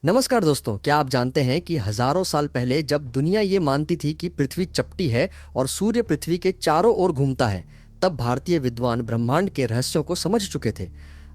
नमस्कार दोस्तों, क्या आप जानते हैं कि हजारों साल पहले जब दुनिया ये मानती थी कि पृथ्वी चपटी है और सूर्य पृथ्वी के चारों ओर घूमता है, तब भारतीय विद्वान ब्रह्मांड के रहस्यों को समझ चुके थे।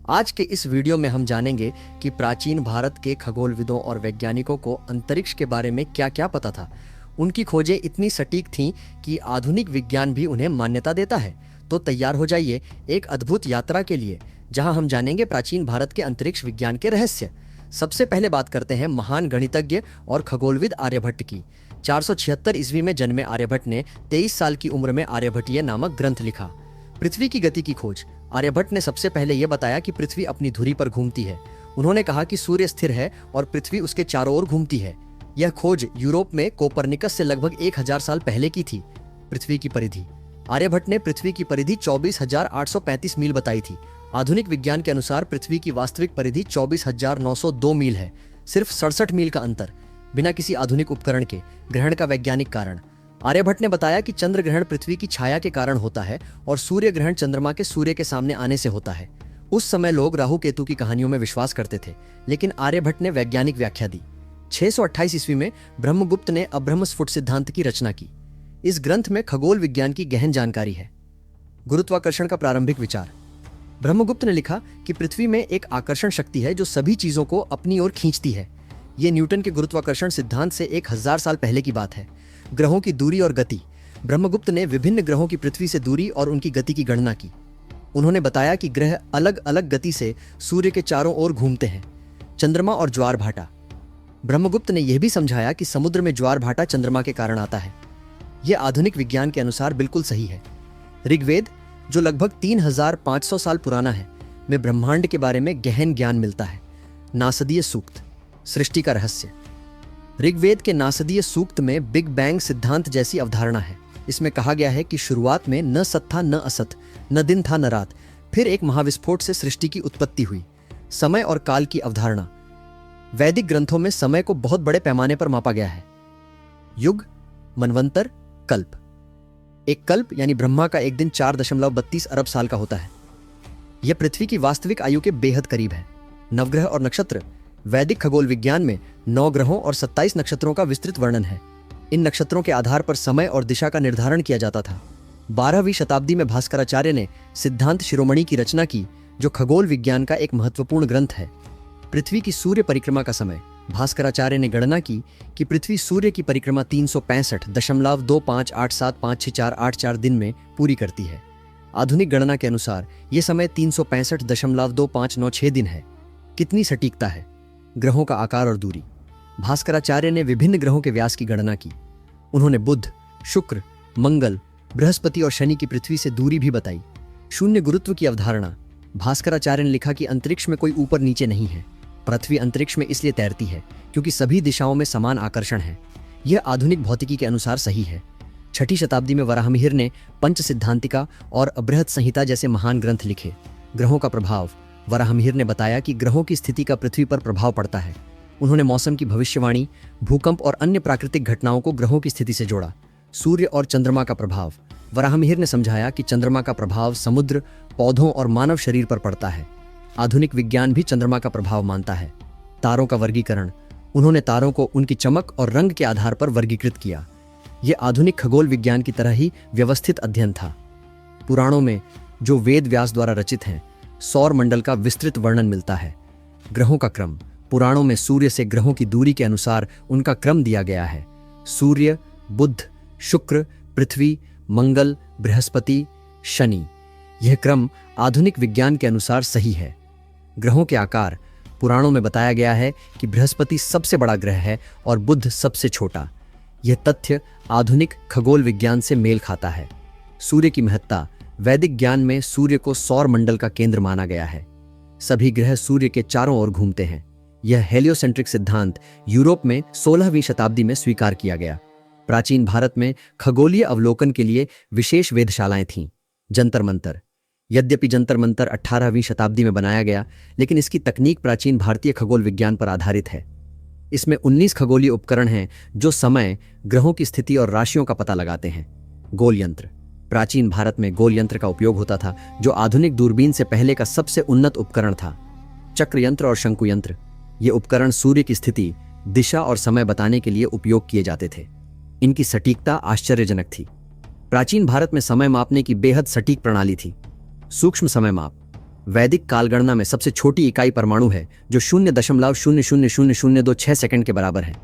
आज के इस वीडियो में हम जानेंगे कि प्राचीन भारत के खगोलविदों और वैज्ञानिकों को अंतरिक्ष के बारे में क्या-क्या पता था। उनकी खोजें इतनी सटीक थीं कि आधुनिक विज्ञान भी उन्हें मान्यता देता है। तो तैयार हो जाइए एक अद्भुत यात्रा के लिए, जहां हम जानेंगे प्राचीन भारत के अंतरिक्ष विज्ञान के रहस्य। सबसे पहले बात करते हैं महान गणितज्ञ और खगोलविद आर्यभट्ट की। 476 ईस्वी में जन्मे आर्यभट्ट ने 23 साल की उम्र में आर्यभट्टीय नामक ग्रंथ लिखा। पृथ्वी की गति की खोज। आर्यभट्ट ने सबसे पहले यह बताया कि पृथ्वी अपनी धुरी पर घूमती है। उन्होंने कहा कि सूर्य स्थिर है और पृथ्वी उसके चारों ओर घूमती है। यह खोज यूरोप में कोपरनिकस से लगभग 1000 साल पहले की थी। पृथ्वी की परिधि। आर्यभट्ट ने पृथ्वी की परिधि 24,835 मील बताई थी। आधुनिक विज्ञान के अनुसार पृथ्वी की वास्तविक परिधि 24,902 मील है, सिर्फ 67 मील का अंतर, बिना किसी आधुनिक उपकरण के। ग्रहण का वैज्ञानिक कारण। आर्यभट्ट ने बताया कि चंद्र ग्रहण पृथ्वी की छाया के कारण होता है और सूर्य ग्रहण चंद्रमा के सूर्य के सामने आने से होता है। उस समय लोग राहु केतु की कहानियों में विश्वास करते थे, लेकिन आर्यभट्ट ने वैज्ञानिक व्याख्या दी। 628 ईस्वी में ब्रह्मगुप्त ने अब्रह्म स्फुट सिद्धांत की रचना की। इस ग्रंथ में खगोल विज्ञान की गहन जानकारी है। गुरुत्वाकर्षण का प्रारंभिक विचार। ब्रह्मगुप्त ने लिखा कि पृथ्वी में एक आकर्षण शक्ति है जो सभी चीजों को अपनी ओर खींचती है। यह न्यूटन के गुरुत्वाकर्षण सिद्धांत से 1000 साल पहले की बात है। ग्रहों की दूरी और गति। ब्रह्मगुप्त ने विभिन्न ग्रहों की पृथ्वी से दूरी और उनकी गति की गणना की। उन्होंने बताया कि ग्रह अलग अलग गति से सूर्य के चारों ओर घूमते हैं। चंद्रमा और ज्वार भाटा। ब्रह्मगुप्त ने यह भी समझाया कि समुद्र में ज्वार भाटा चंद्रमा के कारण आता है। यह आधुनिक विज्ञान के अनुसार बिल्कुल सही है। ऋग्वेद, जो लगभग 3500 साल पुराना है, में ब्रह्मांड के बारे में गहन ज्ञान मिलता है। नासदीय सूक्त। सृष्टि का रहस्य। ऋग्वेद के नासदीय सूक्त में बिग बैंग सिद्धांत जैसी अवधारणा है। इसमें कहा गया है कि शुरुआत में न सत था न असत, न दिन था न रात, फिर एक महाविस्फोट से सृष्टि की उत्पत्ति हुई। समय और काल की अवधारणा। वैदिक ग्रंथों में समय को बहुत बड़े पैमाने पर मापा गया है। युग, मनवंतर, कल्प। एक कल्प यानी ब्रह्मा का एक दिन 4.32 अरब साल का होता है। यह पृथ्वी की वास्तविक आयु के बेहद करीब है। नवग्रह और नक्षत्र। वैदिक खगोल विज्ञान में 9 ग्रहों और 27 नक्षत्रों का विस्तृत वर्णन है। इन नक्षत्रों के आधार पर समय और दिशा का निर्धारण किया जाता था। 12वीं शताब्दी में भास्कराचार्य ने सिद्धांत शिरोमणि की रचना की, जो खगोल विज्ञान का एक महत्वपूर्ण ग्रंथ है। पृथ्वी की सूर्य परिक्रमा का समय। भास्कराचार्य ने गणना की कि पृथ्वी सूर्य की परिक्रमा 365.25875648 दिन में पूरी करती है। आधुनिक गणना के अनुसार यह समय 365.2596 दिन है। कितनी सटीकता है। ग्रहों का आकार और दूरी। भास्कराचार्य ने विभिन्न ग्रहों के व्यास की गणना की। उन्होंने बुध, शुक्र, मंगल, बृहस्पति और शनि की पृथ्वी से दूरी भी बताई। शून्य गुरुत्व की अवधारणा। भास्कराचार्य ने लिखा कि अंतरिक्ष में कोई ऊपर नीचे नहीं है। पृथ्वी अंतरिक्ष में इसलिए तैरती है क्योंकि सभी दिशाओं में समान आकर्षण है। यह आधुनिक भौतिकी के अनुसार सही है। 6ठी शताब्दी में वराहमिहिर ने पंच सिद्धांतिका और बृहत संहिता जैसे महान ग्रंथ लिखे। ग्रहों का प्रभाव। वराहमिहिर ने बताया कि ग्रहों की स्थिति का पृथ्वी पर प्रभाव पड़ता है। उन्होंने मौसम की भविष्यवाणी, भूकंप और अन्य प्राकृतिक घटनाओं को ग्रहों की स्थिति से जोड़ा। सूर्य और चंद्रमा का प्रभाव। वराहमिहिर ने समझाया कि चंद्रमा का प्रभाव समुद्र, पौधों और मानव शरीर पर पड़ता है। आधुनिक विज्ञान भी चंद्रमा का प्रभाव मानता है। तारों का वर्गीकरण। उन्होंने तारों को उनकी चमक और रंग के आधार पर वर्गीकृत किया। यह आधुनिक खगोल विज्ञान की तरह ही व्यवस्थित अध्ययन था। पुराणों में, जो वेद व्यास द्वारा रचित हैं, सौर मंडल का विस्तृत वर्णन मिलता है। ग्रहों का क्रम। पुराणों में सूर्य से ग्रहों की दूरी के अनुसार उनका क्रम दिया गया है। सूर्य, बुध, शुक्र, पृथ्वी, मंगल, बृहस्पति, शनि। यह क्रम आधुनिक विज्ञान के अनुसार सही है। ग्रहों के आकार। पुराणों में बताया गया है कि बृहस्पति सबसे बड़ा ग्रह है और बुध सबसे छोटा। यह तथ्य आधुनिक खगोल विज्ञान से मेल खाता है। सूर्य की महत्ता। वैदिक ज्ञान में सूर्य को सौर मंडल का केंद्र माना गया है। सभी ग्रह सूर्य के चारों ओर घूमते हैं। यह हेलियोसेंट्रिक सिद्धांत यूरोप में 16वीं शताब्दी में स्वीकार किया गया। प्राचीन भारत में खगोलीय अवलोकन के लिए विशेष वेधशालाएं थीं। जंतर मंतर। यद्यपि जंतर मंतर 18वीं शताब्दी में बनाया गया, लेकिन इसकी तकनीक प्राचीन भारतीय खगोल विज्ञान पर आधारित है। इसमें 19 खगोलीय उपकरण हैं जो समय, ग्रहों की स्थिति और राशियों का पता लगाते हैं। गोल यंत्र। प्राचीन भारत में गोल यंत्र का उपयोग होता था, जो आधुनिक दूरबीन से पहले का सबसे उन्नत उपकरण था। चक्र यंत्र और शंकु यंत्र। ये उपकरण सूर्य की स्थिति, दिशा और समय बताने के लिए उपयोग किए जाते थे। इनकी सटीकता आश्चर्यजनक थी। प्राचीन भारत में समय मापने की बेहद सटीक प्रणाली थी। सूक्ष्म समय माप। वैदिक कालगणना में सबसे छोटी इकाई परमाणु है, जो 0.000026 सेकंड के बराबर है।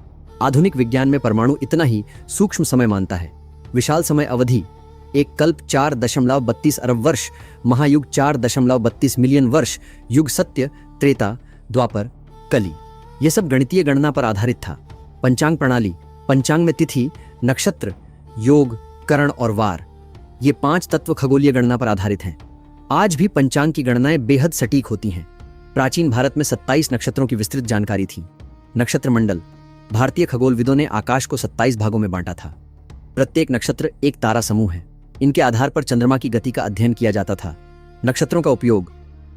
आधुनिक विज्ञान में परमाणु इतना ही सूक्ष्म समय मानता है। विशाल समय अवधि। एक कल्प 4.32 अरब वर्ष, महायुग 4.32 मिलियन वर्ष, युग सत्य, त्रेता, द्वापर, कली। ये सब गणितीय गणना पर आधारित था। पंचांग प्रणाली। पंचांग में तिथि, नक्षत्र, योग, करण और वार, ये 5 तत्व खगोलीय गणना पर आधारित हैं। आज भी पंचांग की गणनाएं बेहद सटीक होती हैं। प्राचीन भारत में 27 नक्षत्रों की विस्तृत जानकारी थी। नक्षत्र मंडल। भारतीय खगोलविदों ने आकाश को 27 भागों में बांटा था। प्रत्येक नक्षत्र एक तारा समूह है। इनके आधार पर चंद्रमा की गति का अध्ययन किया जाता था। नक्षत्रों का उपयोग।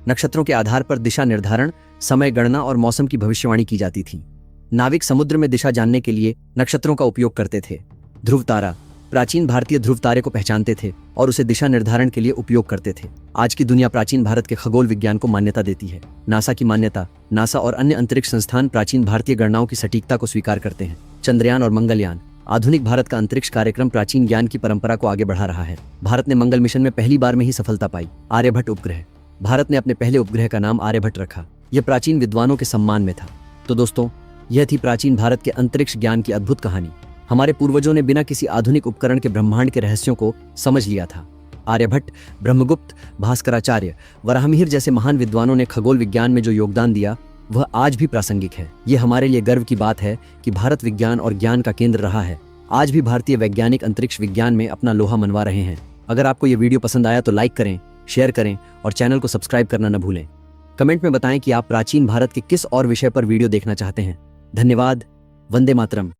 नक्षत्रों के आधार पर दिशा निर्धारण, समय गणना और मौसम की भविष्यवाणी की जाती थी। नाविक समुद्र में दिशा जानने के लिए नक्षत्रों का उपयोग करते थे। ध्रुव तारा। प्राचीन भारतीय ध्रुव तारे को पहचानते थे और उसे दिशा निर्धारण के लिए उपयोग करते थे। आज की दुनिया प्राचीन भारत के खगोल विज्ञान को मान्यता देती है। नासा की मान्यता। नासा और अन्य अंतरिक्ष संस्थान प्राचीन भारतीय गणनाओं की सटीकता को स्वीकार करते हैं। चंद्रयान और मंगलयान। आधुनिक भारत का अंतरिक्ष कार्यक्रम प्राचीन ज्ञान की परंपरा को आगे बढ़ा रहा है। भारत ने मंगल मिशन में पहली बार में ही सफलता पाई। आर्यभट्ट उपग्रह। भारत ने अपने पहले उपग्रह का नाम आर्यभट्ट रखा। यह प्राचीन विद्वानों के सम्मान में था। तो दोस्तों, यह थी प्राचीन भारत के अंतरिक्ष ज्ञान की अद्भुत कहानी। हमारे पूर्वजों ने बिना किसी आधुनिक उपकरण के ब्रह्मांड के रहस्यों को समझ लिया था। आर्यभट्ट, ब्रह्मगुप्त, भास्कराचार्य, वराहमिहिर जैसे महान विद्वानों ने खगोल विज्ञान में जो योगदान दिया, वह आज भी प्रासंगिक है। यह हमारे लिए गर्व की बात है कि भारत विज्ञान और ज्ञान का केंद्र रहा है। आज भी भारतीय वैज्ञानिक अंतरिक्ष विज्ञान में अपना लोहा मनवा रहे हैं। अगर आपको यह वीडियो पसंद आया तो लाइक करें, शेयर करें और चैनल को सब्सक्राइब करना न भूलें। कमेंट में बताएं कि आप प्राचीन भारत के किस और विषय पर वीडियो देखना चाहते हैं। धन्यवाद। वंदे मातरम।